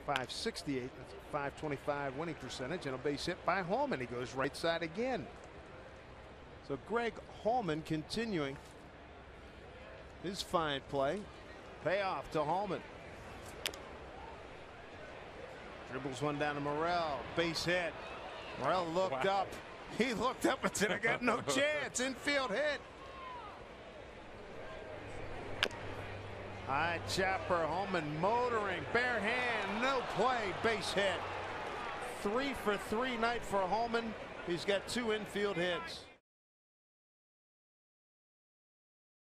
.568. That's a .525 winning percentage, and a base hit by Halman. He goes right side again. So Greg Halman continuing his fine play. Payoff to Halman. Dribbles one down to Morel. Base hit. Morel looked up. He looked up and said, I got no chance. Infield hit. High chopper. Halman motoring. Bare hand. No play. Base hit. 3 for 3 night for Halman. He's got 2 infield hits.